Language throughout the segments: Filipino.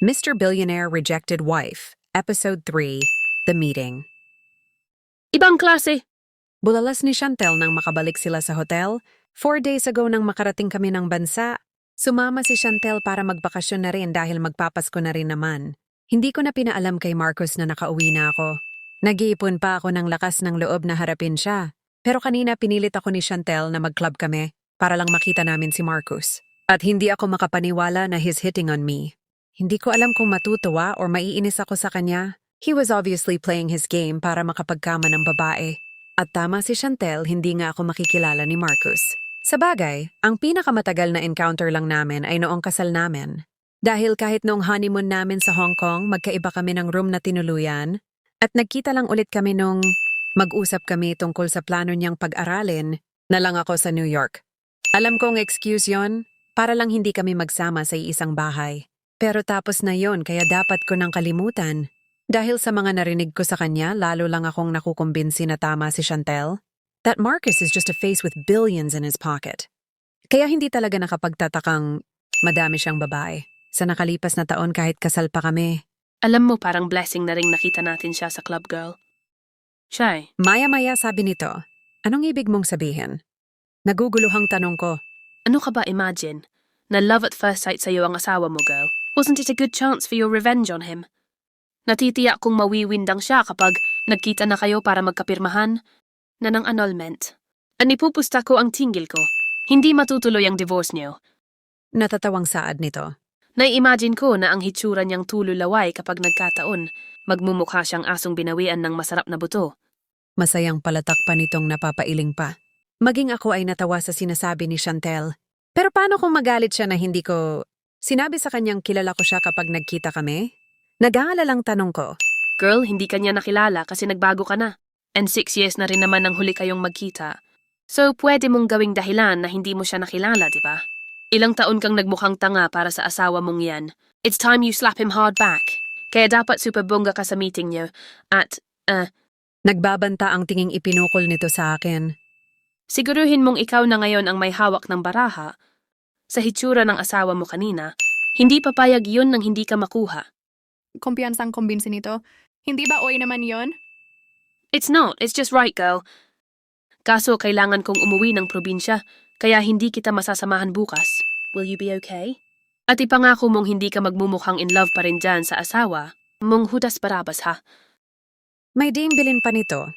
Mr. Billionaire Rejected Wife, Episode 3, The Meeting. Ibang klase. Bulalas ni Chantel nang makabalik sila sa hotel. 4 days ago nang makarating kami ng bansa. Sumama si Chantel para magbakasyon na rin dahil magpapasko na rin naman. Hindi ko na pinaalam kay Marcos na nakauwi na ako. Nag-iipon pa ako ng lakas ng loob na harapin siya. Pero kanina pinilit ako ni Chantel na mag-club kami para lang makita namin si Marcos. At hindi ako makapaniwala na he's hitting on me. Hindi ko alam kung matutuwa or maiinis ako sa kanya. He was obviously playing his game para makapagkama ng babae. At tama si Chantel, hindi nga ako makikilala ni Marcos. Sa bagay, ang pinakamatagal na encounter lang namin ay noong kasal namin. Dahil kahit noong honeymoon namin sa Hong Kong, magkaiba kami ng room na tinuluyan. At nagkita lang ulit kami nung mag-usap kami tungkol sa plano niyang pag-aralin na lang ako sa New York. Alam kong excuse yon, para lang hindi kami magsama sa iisang bahay. Pero tapos na yon kaya dapat ko nang kalimutan. Dahil sa mga narinig ko sa kanya, lalo lang akong nakukumbinsi na tama si Chantel. That Marcus is just a face with billions in his pocket. Kaya hindi talaga nakapagtatakang madami siyang babae. Sa nakalipas na taon kahit kasal pa kami. Alam mo parang blessing na ring nakita natin siya sa club, girl. Shy. Maya-maya sabi nito, anong ibig mong sabihin? Naguguluhang tanong ko. Ano ka ba imagine? Na love at first sight sa'yo ang asawa mo, girl. Wasn't it a good chance for your revenge on him? Natitiyak kong mawiwindang siya kapag nagkita na kayo para magkapirmahan na ng annulment. At ipupusta ko ang tinggil ko. Hindi matutuloy ang divorce niyo. Natatawang saad nito. Nai-imagine ko na ang hitsura niyang tululaway kapag nagkataon, magmumukha siyang asong binawian ng masarap na buto. Masayang palatak pa nitong napapailing pa. Maging ako ay natawa sa sinasabi ni Chantel. Pero paano kung magalit siya na hindi ko sinabi sa kanyang kilala ko siya kapag nagkita kami? Nag-aalalang tanong ko. Girl, hindi ka niya nakilala kasi nagbago ka na. And 6 years na rin naman ang huli kayong magkita. So, pwede mong gawing dahilan na hindi mo siya nakilala, di ba? Ilang taon kang nagmukhang tanga para sa asawa mong yan. It's time you slap him hard back. Kaya dapat super bongga ka sa meeting niyo. At, Nagbabanta ang tinging ipinukol nito sa akin. siguruhin mong ikaw na ngayon ang may hawak ng baraha. Sa hitsura ng asawa mo kanina, hindi papayag yun nang hindi ka makuha. Kumpiyansang kumbinsi nito. Hindi ba oy naman yon? It's not, it's just right, girl. Kaso kailangan kong umuwi ng probinsya, kaya hindi kita masasamahan bukas. Will you be okay? At ipangako mong hindi ka magmumukhang in love pa rin dyan sa asawa. Mong Judas Barabas, ha? May ding bilin pa nito.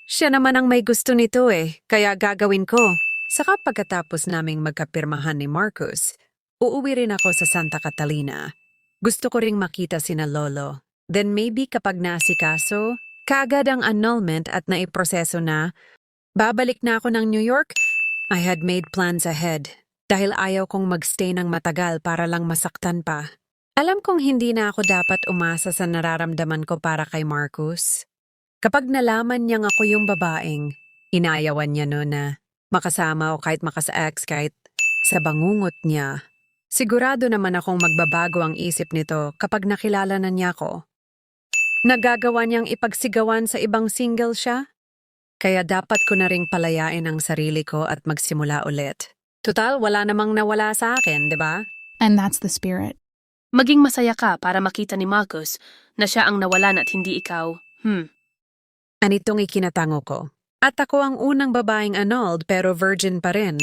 Siya naman ang may gusto nito kaya gagawin ko. Saka pagkatapos naming magkapirmahan ni Marcos, uuwi rin ako sa Santa Catalina. Gusto ko ring makita sina Lolo. Then maybe kapag naasikaso, kaagad ang annulment at naiproseso na, babalik na ako ng New York. I had made plans ahead dahil ayaw kong magstay ng matagal para lang masaktan pa. Alam kong hindi na ako dapat umasa sa nararamdaman ko para kay Marcos. Kapag nalaman niyang ako yung babaeng, inayawan niya no na makasama o kahit makasa-ex kahit sa bangungot niya. Sigurado naman akong magbabago ang isip nito kapag nakilala na niya ako. Nagagawa niyang ipagsigawan sa ibang single siya? Kaya dapat ko na ring palayain ang sarili ko at magsimula ulit. Tutal, wala namang nawala sa akin, di ba? And that's the spirit. Maging masaya ka para makita ni Marcos na siya ang nawalan at hindi ikaw. Anitong ikinatango ko. At ako ang unang babaeng annulled pero virgin pa rin.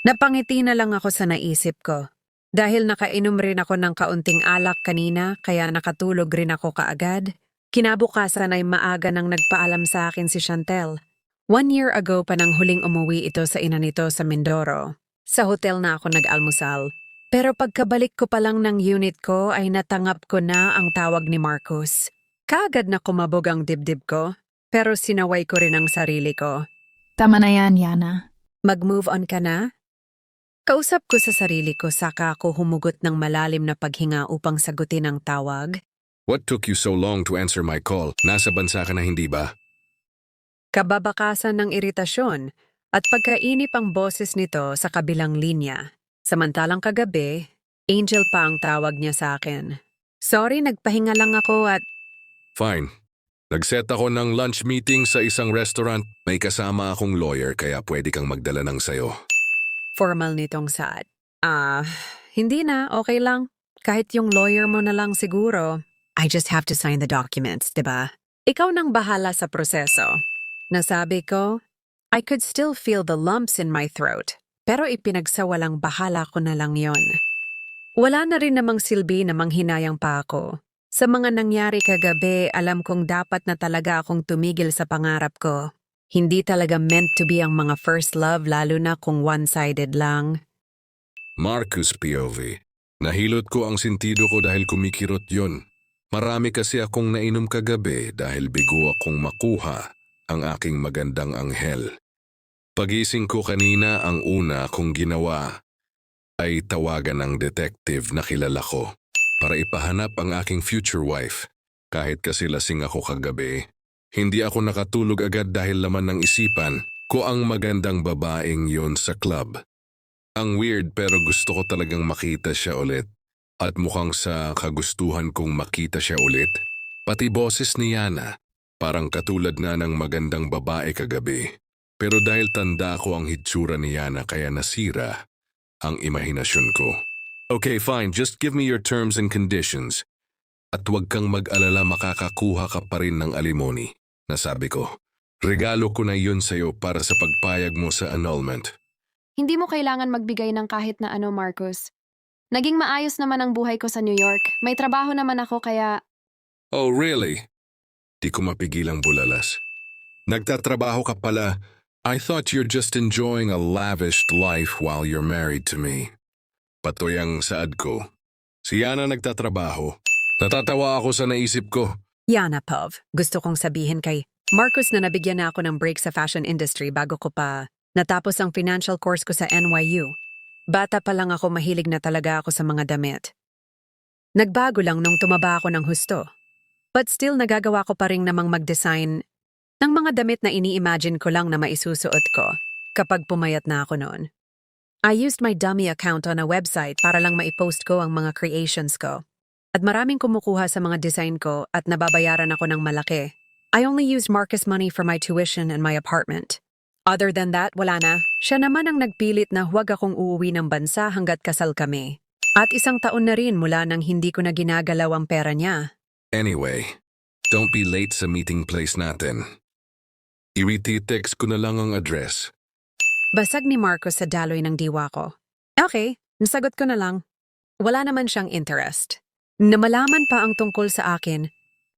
Napangiti na lang ako sa naisip ko. Dahil nakainom rin ako ng kaunting alak kanina kaya nakatulog rin ako kaagad. Kinabukasan ay maaga nang nagpaalam sa akin si Chantel. 1 year ago pa nang huling umuwi ito sa ina nito sa Mindoro. Sa hotel na ako nag-almusal. Pero pagkabalik ko pa lang ng unit ko ay natangap ko na ang tawag ni Marcos. Kaagad na kumabog ang dibdib ko, pero sinaway ko rin ang sarili ko. Tama na yan, Yana. Mag-move on ka na? Kausap ko sa sarili ko saka ako humugot ng malalim na paghinga upang sagutin ang tawag. What took you so long to answer my call? Nasa bansa ka na hindi ba? Kababakasan ng iritasyon at pagkainip ang boses nito sa kabilang linya. Samantalang kagabi, Angel pa ang tawag niya sa akin. Sorry, nagpahinga lang ako at Fine. Nag-set ako ng lunch meeting sa isang restaurant. May kasama akong lawyer kaya pwede kang magdala ng sayo. formal nitong saad. Hindi na, okay lang. Kahit yung lawyer mo na lang siguro. I just have to sign the documents, diba? Ikaw nang bahala sa proseso. Nasabi ko, I could still feel the lumps in my throat, pero ipinagsawalang bahala ko na lang yon. Wala na rin namang silbi na manghinayang pa ako. Sa mga nangyari kagabi, alam kong dapat na talaga akong tumigil sa pangarap ko. Hindi talaga meant to be ang mga first love lalo na kung one-sided lang. Marcus POV. Nahilot ko ang sentido ko dahil kumikirot yon. Marami kasi akong nainom kagabi dahil bigo akong makuha ang aking magandang anghel. Pagising ko kanina, ang una kong ginawa ay tawagan ng detective na kilala ko para ipahanap ang aking future wife. Kahit kasi lasing ako kagabi, hindi ako nakatulog agad dahil laman ng isipan ko ang magandang babaeng yon sa club. Ang weird pero gusto ko talagang makita siya ulit. At mukhang sa kagustuhan kong makita siya ulit, pati boses ni Yana, parang katulad na ng magandang babae kagabi. Pero dahil tanda ko ang hitsura ni Yana kaya nasira ang imahinasyon ko. Okay, fine, just give me your terms and conditions. At huwag kang mag-alala, makakakuha ka pa rin ng alimony, nasabi ko. Regalo ko na yun sa'yo para sa pagpayag mo sa annulment. Hindi mo kailangan magbigay ng kahit na ano, Marcus. Naging maayos naman ang buhay ko sa New York. May trabaho naman ako kaya... Oh, really? Di ko mapigilang bulalas. Nagtatrabaho ka pala. I thought you're just enjoying a lavished life while you're married to me. Patoy ang saad ko. Si Yana nagtatrabaho. Natatawa ako sa naisip ko. Yana Pov, gusto kong sabihin kay Marcus na nabigyan na ako ng break sa fashion industry bago ko pa natapos ang financial course ko sa NYU. Bata pa lang ako, mahilig na talaga ako sa mga damit. Nagbago lang nung tumaba ako ng husto. But still nagagawa ko pa rin namang mag-design ng mga damit na ini-imagine ko lang na maisusuot ko kapag pumayat na ako noon. I used my dummy account on a website para lang maipost ko ang mga creations ko. At maraming kumukuha sa mga design ko at nababayaran ako ng malaki. I only used Marcus money for my tuition and my apartment. Other than that, wala na. Siya naman ang nagpilit na huwag akong uuwi ng bansa hanggat kasal kami. At 1 taon na rin mula nang hindi ko na ginagalaw ang pera niya. Anyway, don't be late sa meeting place natin. Iwiti-text ko na lang ang address. Basag ni Marcos sa daloy ng diwa ko. Okay, nasagot ko na lang. Wala naman siyang interest. Namalaman pa ang tungkol sa akin,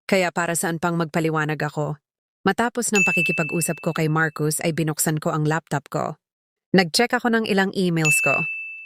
kaya para saan pang magpaliwanag ako. Matapos ng pakikipag-usap ko kay Marcus ay binuksan ko ang laptop ko. Nag-check ako ng ilang emails ko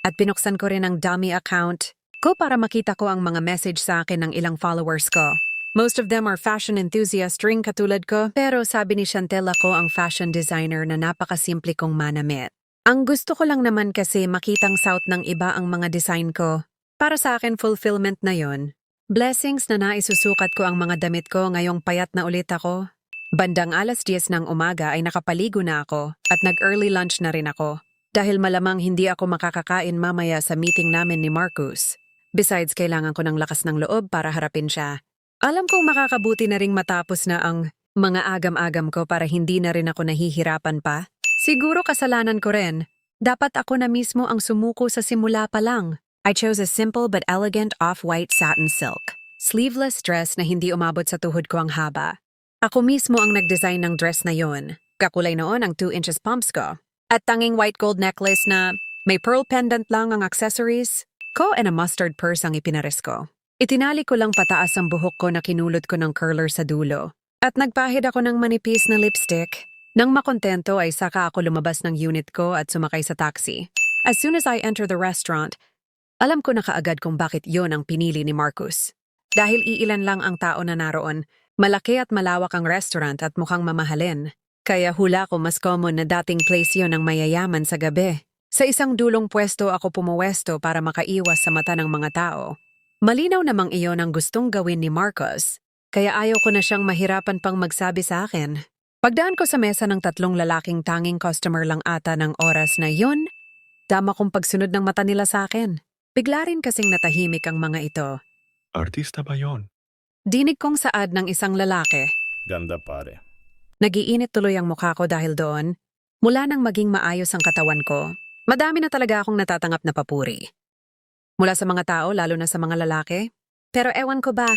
at binuksan ko rin ang dummy account ko para makita ko ang mga message sa akin ng ilang followers ko. Most of them are fashion enthusiast ring katulad ko, pero sabi ni Chantel ako ang fashion designer na napakasimple kong manamit. Ang gusto ko lang naman kasi makitang south ng iba ang mga design ko. Para sa akin fulfillment na yon. Blessings na naisusukat ko ang mga damit ko ngayong payat na ulit ako. Bandang 10:00 ng umaga ay nakapaligo na ako at nag-early lunch na rin ako dahil malamang hindi ako makakakain mamaya sa meeting namin ni Marcus. Besides, kailangan ko ng lakas ng loob para harapin siya. Alam kong makakabuti na ring matapos na ang mga agam-agam ko para hindi na rin ako nahihirapan pa. Siguro kasalanan ko rin. Dapat ako na mismo ang sumuko sa simula pa lang. I chose a simple but elegant off-white satin silk, sleeveless dress na hindi umabot sa tuhod ko ang haba. Ako mismo ang nag-design ng dress na yon. Kakulay noon ang 2 inches pumps ko. At tanging white gold necklace na may pearl pendant lang ang accessories ko and a mustard purse ang ipinares ko. Itinali ko lang pataas ang buhok ko na kinulot ko ng curler sa dulo. At nagpahid ako ng manipis na lipstick. Nang makontento ay saka ako lumabas ng unit ko at sumakay sa taxi. As soon as I enter the restaurant, alam ko na kaagad kung bakit yon ang pinili ni Marcus. Dahil iilan lang ang tao na naroon, malaki at malawak ang restaurant at mukhang mamahalin. Kaya hula ko mas common na dating place yon ng mayayaman sa gabi. Sa isang dulong pwesto ako pumuwesto para makaiwas sa mata ng mga tao. Malinaw namang iyon ang gustong gawin ni Marcus, kaya ayaw ko na siyang mahirapan pang magsabi sa akin. Pagdaan ko sa mesa ng 3 lalaking tanging customer lang ata ng oras na yon, dama kong pagsunod ng mata nila sa akin. Bigla rin kasing natahimik ang mga ito. Artista ba yon? Dinig kong saad ng isang lalaki. Ganda pare. Nagiinit tuloy ang mukha ko dahil doon. Mula nang maging maayos ang katawan ko, madami na talaga akong natatanggap na papuri. mula sa mga tao lalo na sa mga lalaki. Pero ewan ko ba,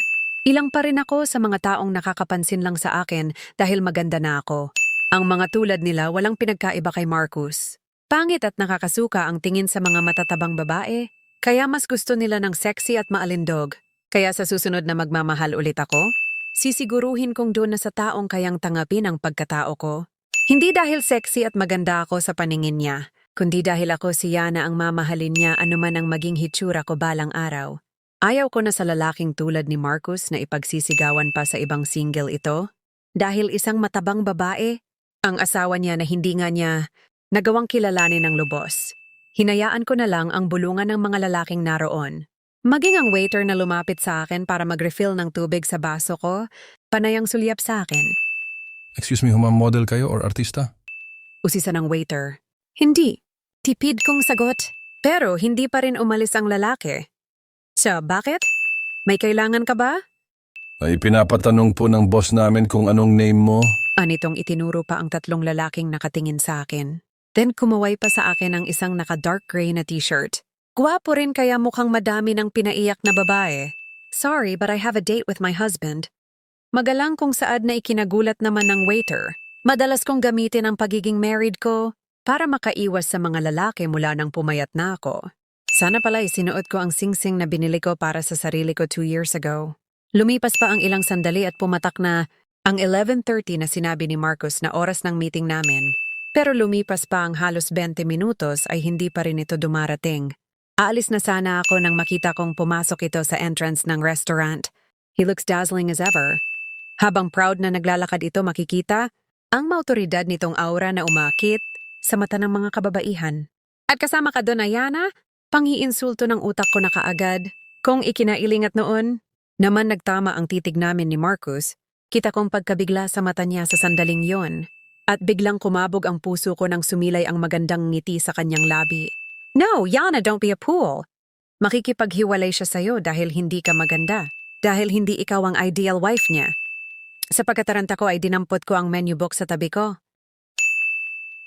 ilang pa rin ako sa mga taong nakakapansin lang sa akin dahil maganda na ako. Ang mga tulad nila walang pinagkaiba kay Marcus. Pangit at nakakasuka ang tingin sa mga matatabang babae, kaya mas gusto nila ng sexy at maalindog. Kaya sa susunod na magmamahal ulit ako, sisiguruhin kong doon na sa taong kayang tanggapin ang pagkatao ko. Hindi dahil sexy at maganda ako sa paningin niya, kundi dahil ako siya na ang mamahalin niya anuman ang maging hitsura ko balang araw. Ayaw ko na sa lalaking tulad ni Marcus na ipagsisigawan pa sa ibang single ito. Dahil isang matabang babae, ang asawa niya na hindi nga niya nagawang kilalanin ng lubos. Hinayaan ko na lang ang bulungan ng mga lalaking naroon. Maging ang waiter na lumapit sa akin para mag-refill ng tubig sa baso ko, panayang sulyap sa akin. Excuse me, model kayo or artista? Usisa ng waiter. Hindi. Tipid kong sagot. Pero hindi pa rin umalis ang lalaki. So, bakit? May kailangan ka ba? Ay pinapatanong po ng boss namin kung anong name mo. Anitong itinuro pa ang tatlong lalaking nakatingin sa akin. Then kumaway pa sa akin ang isang naka-dark gray na t-shirt. Gwapo rin kaya mukhang madami ng pinaiyak na babae. Sorry, but I have a date with my husband. Magalang kung saad na ikinagulat naman ng waiter. Madalas kong gamitin ang pagiging married ko para makaiwas sa mga lalaki mula nang pumayat na ako. Sana pala isinuot ko ang singsing na binili ko para sa sarili ko 2 years ago. Lumipas pa ang ilang sandali at pumatak na ang 11:30 na sinabi ni Marcus na oras ng meeting namin. Pero lumipas pa ang halos 20 minutos ay hindi pa rin ito dumarating. Aalis na sana ako nang makita kong pumasok ito sa entrance ng restaurant. He looks dazzling as ever. Habang proud na naglalakad ito makikita, ang mautoridad nitong aura na umakit sa mata ng mga kababaihan. At kasama ka doon, Ayana? Pang-iinsulto ng utak ko na kaagad. Kung ikinailingat noon, naman nagtama ang titig namin ni Marcus, kita kong pagkabigla sa mata niya sa sandaling yon. At biglang kumabog ang puso ko nang sumilay ang magandang ngiti sa kanyang labi. No, Yana, don't be a fool. Makikipaghiwalay siya sa'yo dahil hindi ka maganda. Dahil hindi ikaw ang ideal wife niya. Sa pagkataranta ko ay dinampot ko ang menu book sa tabi ko.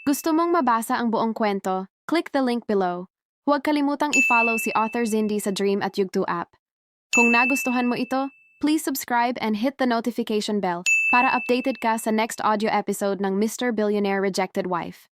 Gusto mong mabasa ang buong kwento? Click the link below. Huwag kalimutang i-follow si Author Zindy sa Dream at Yugto app. Kung nagustuhan mo ito, please subscribe and hit the notification bell para updated ka sa next audio episode ng Mr. Billionaire Rejected Wife.